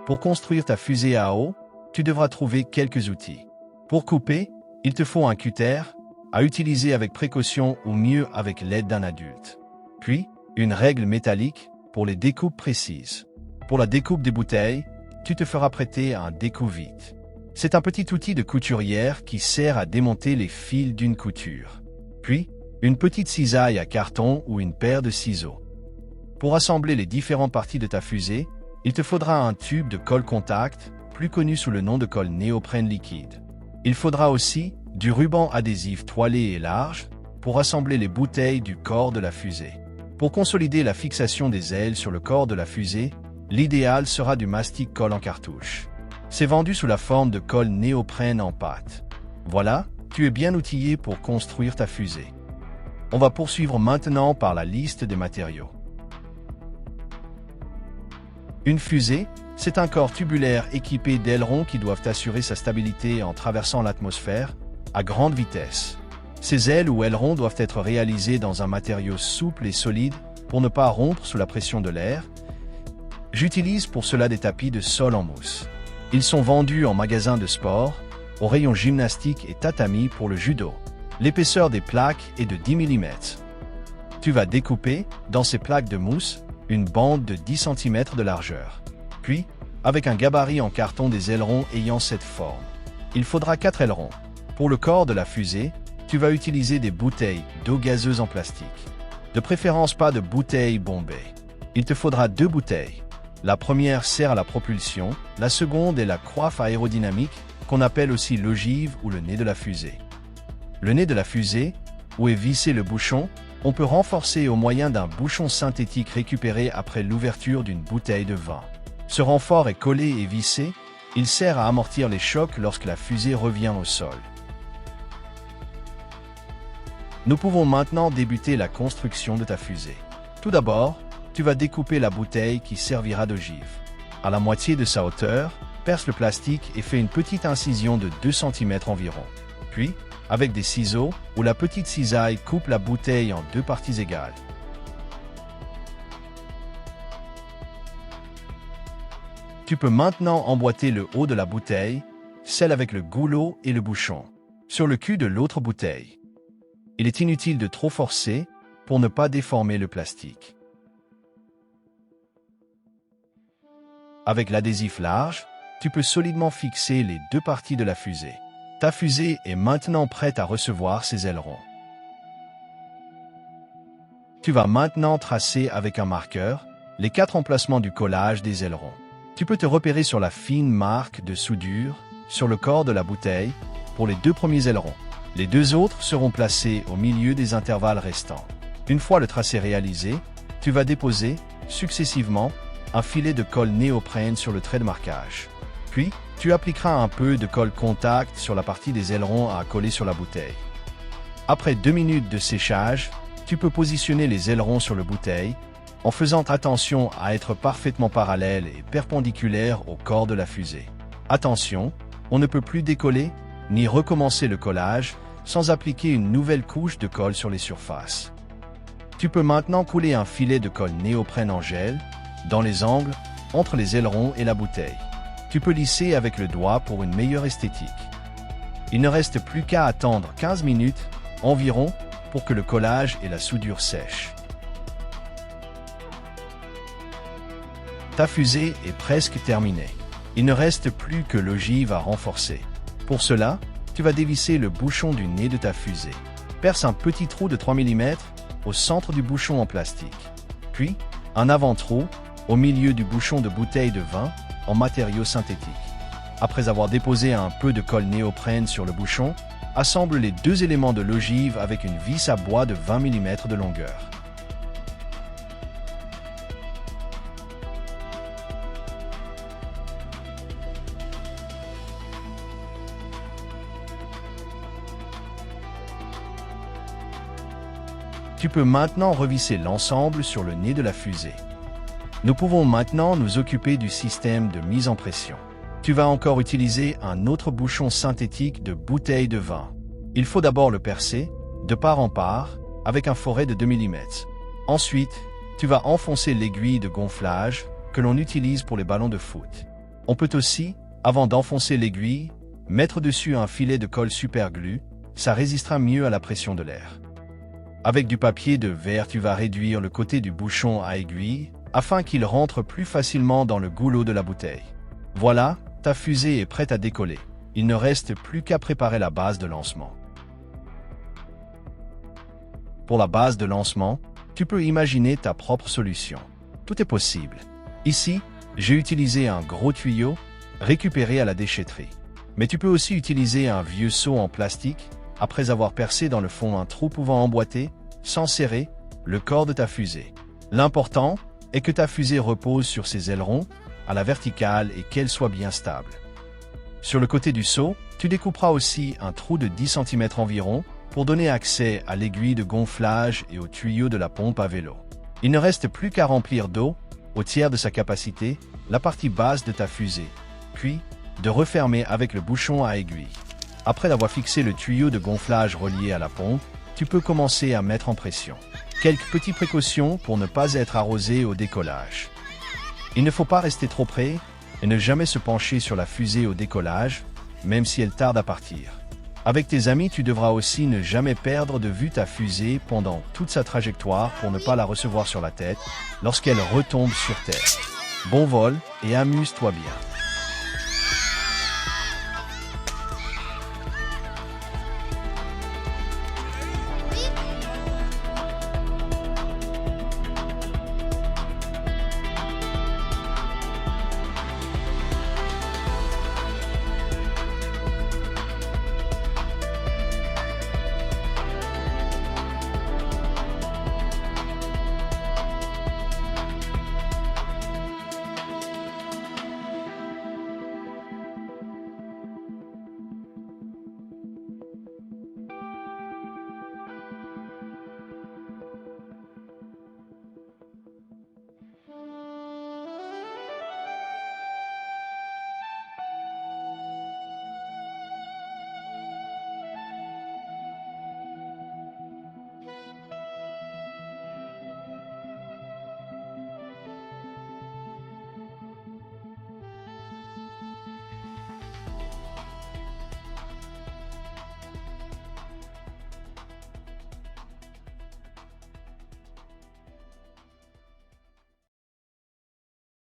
Pour construire ta fusée à eau, tu devras trouver quelques outils. Pour couper, il te faut un cutter, à utiliser avec précaution ou mieux avec l'aide d'un adulte. Puis, une règle métallique pour les découpes précises. Pour la découpe des bouteilles, tu te feras prêter un découpe-vite. C'est un petit outil de couturière qui sert à démonter les fils d'une couture. Puis, une petite cisaille à carton ou une paire de ciseaux. Pour assembler les différentes parties de ta fusée, il te faudra un tube de colle contact, plus connu sous le nom de colle néoprène liquide. Il faudra aussi du ruban adhésif toilé et large pour assembler les bouteilles du corps de la fusée. Pour consolider la fixation des ailes sur le corps de la fusée, l'idéal sera du mastic colle en cartouche. C'est vendu sous la forme de colle néoprène en pâte. Voilà, tu es bien outillé pour construire ta fusée. On va poursuivre maintenant par la liste des matériaux. Une fusée, c'est un corps tubulaire équipé d'ailerons qui doivent assurer sa stabilité en traversant l'atmosphère à grande vitesse. Ces ailes ou ailerons doivent être réalisés dans un matériau souple et solide pour ne pas rompre sous la pression de l'air. J'utilise pour cela des tapis de sol en mousse. Ils sont vendus en magasin de sport, au rayon gymnastique et tatami pour le judo. L'épaisseur des plaques est de 10 mm. Tu vas découper, dans ces plaques de mousse, une bande de 10 cm de largeur. Puis, avec un gabarit en carton des ailerons ayant cette forme. Il faudra 4 ailerons. Pour le corps de la fusée, tu vas utiliser des bouteilles d'eau gazeuse en plastique. De préférence pas de bouteilles bombées. Il te faudra 2 bouteilles. La première sert à la propulsion, la seconde est la coiffe aérodynamique, qu'on appelle aussi l'ogive ou le nez de la fusée. Le nez de la fusée, où est vissé le bouchon, on peut renforcer au moyen d'un bouchon synthétique récupéré après l'ouverture d'une bouteille de vin. Ce renfort est collé et vissé, il sert à amortir les chocs lorsque la fusée revient au sol. Nous pouvons maintenant débuter la construction de ta fusée. Tout d'abord, tu vas découper la bouteille qui servira d'ogive. À la moitié de sa hauteur, perce le plastique et fais une petite incision de 2 cm environ. Puis, avec des ciseaux ou la petite cisaille, coupe la bouteille en 2 parties égales. Tu peux maintenant emboîter le haut de la bouteille, celle avec le goulot et le bouchon, sur le cul de l'autre bouteille. Il est inutile de trop forcer pour ne pas déformer le plastique. Avec l'adhésif large, tu peux solidement fixer les 2 parties de la fusée. Ta fusée est maintenant prête à recevoir ses ailerons. Tu vas maintenant tracer avec un marqueur les 4 emplacements du collage des ailerons. Tu peux te repérer sur la fine marque de soudure sur le corps de la bouteille pour les 2 premiers ailerons. Les 2 autres seront placés au milieu des intervalles restants. Une fois le tracé réalisé, tu vas déposer, successivement, un filet de colle néoprène sur le trait de marquage. Puis, tu appliqueras un peu de colle contact sur la partie des ailerons à coller sur la bouteille. Après 2 minutes de séchage, tu peux positionner les ailerons sur la bouteille en faisant attention à être parfaitement parallèles et perpendiculaires au corps de la fusée. Attention, on ne peut plus décoller ni recommencer le collage sans appliquer une nouvelle couche de colle sur les surfaces. Tu peux maintenant couler un filet de colle néoprène en gel dans les angles entre les ailerons et la bouteille. Tu peux lisser avec le doigt pour une meilleure esthétique. Il ne reste plus qu'à attendre 15 minutes environ pour que le collage et la soudure sèchent. Ta fusée est presque terminée. Il ne reste plus que l'ogive à renforcer. Pour cela, tu vas dévisser le bouchon du nez de ta fusée. Perce un petit trou de 3 mm au centre du bouchon en plastique. Puis, un avant-trou au milieu du bouchon de bouteille de vin en matériau synthétique. Après avoir déposé un peu de colle néoprène sur le bouchon, assemble les 2 éléments de l'ogive avec une vis à bois de 20 mm de longueur. Tu peux maintenant revisser l'ensemble sur le nez de la fusée. Nous pouvons maintenant nous occuper du système de mise en pression. Tu vas encore utiliser un autre bouchon synthétique de bouteille de vin. Il faut d'abord le percer, de part en part, avec un foret de 2 mm. Ensuite, tu vas enfoncer l'aiguille de gonflage que l'on utilise pour les ballons de foot. On peut aussi, avant d'enfoncer l'aiguille, mettre dessus un filet de colle superglue, ça résistera mieux à la pression de l'air. Avec du papier de verre, tu vas réduire le côté du bouchon à aiguille afin qu'il rentre plus facilement dans le goulot de la bouteille. Voilà, ta fusée est prête à décoller. Il ne reste plus qu'à préparer la base de lancement. Pour la base de lancement, tu peux imaginer ta propre solution. Tout est possible. Ici, j'ai utilisé un gros tuyau récupéré à la déchetterie. Mais tu peux aussi utiliser un vieux seau en plastique après avoir percé dans le fond un trou pouvant emboîter, sans serrer, le corps de ta fusée. L'important est que ta fusée repose sur ses ailerons, à la verticale et qu'elle soit bien stable. Sur le côté du seau, tu découperas aussi un trou de 10 cm environ pour donner accès à l'aiguille de gonflage et au tuyau de la pompe à vélo. Il ne reste plus qu'à remplir d'eau, au tiers de sa capacité, la partie basse de ta fusée, puis de refermer avec le bouchon à aiguille. Après avoir fixé le tuyau de gonflage relié à la pompe, tu peux commencer à mettre en pression. Quelques petites précautions pour ne pas être arrosé au décollage. Il ne faut pas rester trop près et ne jamais se pencher sur la fusée au décollage, même si elle tarde à partir. Avec tes amis, tu devras aussi ne jamais perdre de vue ta fusée pendant toute sa trajectoire pour ne pas la recevoir sur la tête lorsqu'elle retombe sur terre. Bon vol et amuse-toi bien.